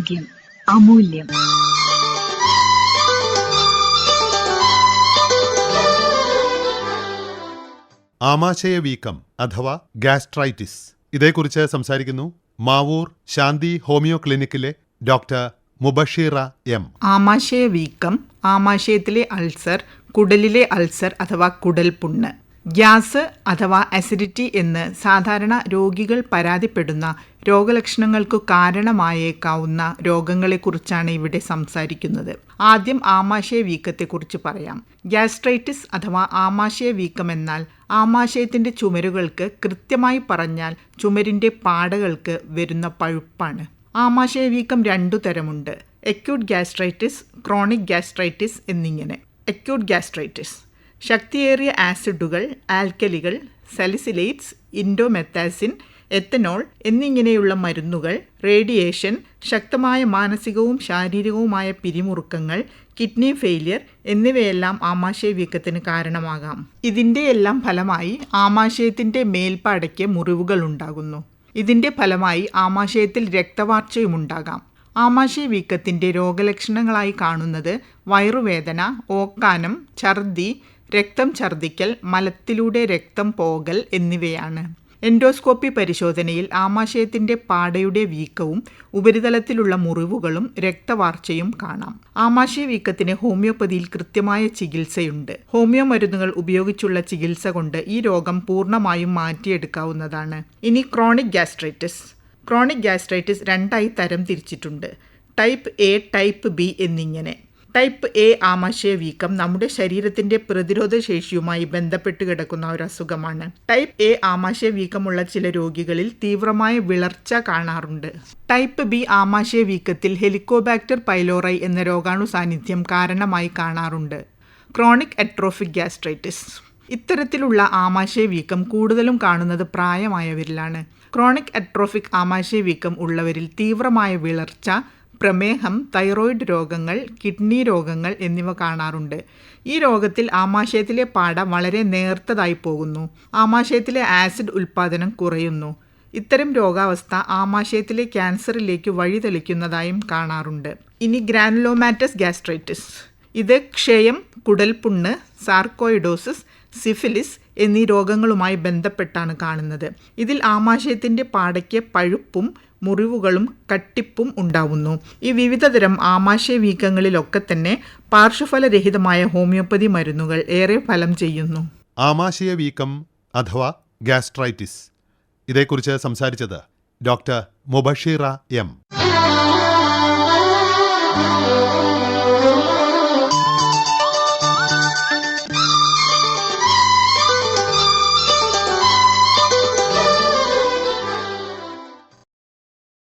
ആരോഗ്യം അമൂല്യം. ആമാശയ വീക്കം അഥവാ ഗ്യാസ്ട്രൈറ്റിസ്, ഇതേക്കുറിച്ച് സംസാരിക്കുന്നു മാവൂർ ശാന്തി ഹോമിയോ ക്ലിനിക്കിലെ ഡോക്ടർ മുബഷീറ എം. ആമാശയ വീക്കം, ആമാശയത്തിലെ അൾസർ, കുടലിലെ അൾസർ അഥവാ കുടൽ പുണ്ണ്, ഗ്യാസ് അഥവാ അസിഡിറ്റി എന്ന് സാധാരണ രോഗികൾ പരാതിപ്പെടുന്ന രോഗലക്ഷണങ്ങൾക്കു കാരണമായേക്കാവുന്ന രോഗങ്ങളെക്കുറിച്ചാണ് ഇവിടെ സംസാരിക്കുന്നത്. ആദ്യം ആമാശയ വീക്കത്തെക്കുറിച്ച് പറയാം. ഗ്യാസ്ട്രൈറ്റിസ് അഥവാ ആമാശയ വീക്കം എന്നാൽ ആമാശയത്തിൻ്റെ ചുമരുകൾക്ക്, കൃത്യമായി പറഞ്ഞാൽ ചുമരിൻ്റെ പാടകൾക്ക് വരുന്ന പഴുപ്പാണ്. ആമാശയ വീക്കം രണ്ടു തരമുണ്ട്: അക്യൂട്ട് ഗ്യാസ്ട്രൈറ്റിസ്, ക്രോണിക് ഗ്യാസ്ട്രൈറ്റിസ് എന്നിങ്ങനെ. അക്യൂട്ട് ഗ്യാസ്ട്രൈറ്റിസ് ശക്തിയേറിയ ആസിഡുകൾ, ആൽക്കലികൾ, സലിസിലേറ്റ്സ്, ഇൻഡോമെത്താസിൻ, എത്തനോൾ എന്നിങ്ങനെയുള്ള മരുന്നുകൾ, റേഡിയേഷൻ, ശക്തമായ മാനസികവും ശാരീരികവുമായ പിരിമുറുക്കങ്ങൾ, കിഡ്നി ഫെയിലിയർ എന്നിവയെല്ലാം ആമാശയ വീക്കത്തിന് കാരണമാകാം. ഇതിൻ്റെയെല്ലാം ഫലമായി ആമാശയത്തിൻ്റെ മേൽപ്പാടയ്ക്ക് മുറിവുകൾ ഉണ്ടാകുന്നു. ഇതിൻ്റെ ഫലമായി ആമാശയത്തിൽ രക്തവാർച്ചയുമുണ്ടാകാം. ആമാശയ വീക്കത്തിൻ്റെ രോഗലക്ഷണങ്ങളായി കാണുന്നത് വയറുവേദന, ഓക്കാനം, ഛർദി, രക്തം ഛർദിക്കൽ, മലത്തിലൂടെ രക്തം പോകൽ എന്നിവയാണ്. എൻഡോസ്കോപ്പി പരിശോധനയിൽ ആമാശയത്തിൻ്റെ പാടയുടെ വീക്കവും ഉപരിതലത്തിലുള്ള മുറിവുകളും രക്തവാർച്ചയും കാണാം. ആമാശയ വീക്കത്തിന് ഹോമിയോപ്പതിയിൽ കൃത്യമായ ചികിത്സയുണ്ട്. ഹോമിയോ മരുന്നുകൾ ഉപയോഗിച്ചുള്ള ചികിത്സ കൊണ്ട് ഈ രോഗം പൂർണ്ണമായും മാറ്റിയെടുക്കാവുന്നതാണ്. ഇനി ക്രോണിക് ഗ്യാസ്ട്രൈറ്റിസ്. ക്രോണിക് ഗ്യാസ്ട്രൈറ്റിസ് രണ്ടായി തരം തിരിച്ചിട്ടുണ്ട്: ടൈപ്പ് എ, ടൈപ്പ് ബി എന്നിങ്ങനെ. ടൈപ്പ് എ ആമാശയ വീക്കം നമ്മുടെ ശരീരത്തിൻ്റെ പ്രതിരോധ ശേഷിയുമായി ബന്ധപ്പെട്ട് കിടക്കുന്ന ഒരു അസുഖമാണ്. ടൈപ്പ് എ ആമാശയ വീക്കമുള്ള ചില രോഗികളിൽ തീവ്രമായ വിളർച്ച കാണാറുണ്ട്. ടൈപ്പ് ബി ആമാശയ വീക്കത്തിൽ ഹെലിക്കോബാക്ടർ പൈലോറൈ എന്ന രോഗാണു സാന്നിധ്യം കാരണമായി കാണാറുണ്ട്. Chronic atrophic gastritis. ഇത്തരത്തിലുള്ള ആമാശയ വീക്കം കൂടുതലും കാണുന്നത് പ്രായമായവരിലാണ്. ക്രോണിക് അട്രോഫിക് ആമാശയ വീക്കം ഉള്ളവരിൽ തീവ്രമായ വിളർച്ച, പ്രമേഹം, തൈറോയിഡ് രോഗങ്ങൾ, കിഡ്നി രോഗങ്ങൾ എന്നിവ കാണാറുണ്ട്. ഈ രോഗത്തിൽ ആമാശയത്തിലെ പാട വളരെ നേർത്തതായി പോകുന്നു. ആമാശയത്തിലെ ആസിഡ് ഉൽപ്പാദനം കുറയുന്നു. ഇത്തരം രോഗാവസ്ഥ ആമാശയത്തിലെ ക്യാൻസറിലേക്ക് വഴിതെളിക്കുന്നതായും കാണാറുണ്ട്. ഇനി ഗ്രാനുലോമാറ്റസ് ഗ്യാസ്ട്രൈറ്റിസ്. ഇത് ക്ഷയം, കുടൽപുണ്ണ്, സാർക്കോയിഡോസിസ്, സിഫിലിസ് എന്നീ രോഗങ്ങളുമായി ബന്ധപ്പെട്ടാണ് കാണുന്നത്. ഇതിൽ ആമാശയത്തിൻ്റെ പാടയ്ക്ക് പഴുപ്പും മുറിവുകളും കട്ടിപ്പും ഉണ്ടാവുന്നു. ഈ വിവിധതരം ആമാശയ വീക്കങ്ങളിലൊക്കെ തന്നെ പാർശ്വഫലരഹിതമായ ഹോമിയോപ്പതി മരുന്നുകൾ ഏറെ ഫലം ചെയ്യുന്നു. ആമാശയ വീക്കം അഥവാ ഗ്യാസ്ട്രൈറ്റിസ്, ഇതേക്കുറിച്ച് സംസാരിച്ചത് ഡോക്ടർ മുബഷീറ എം.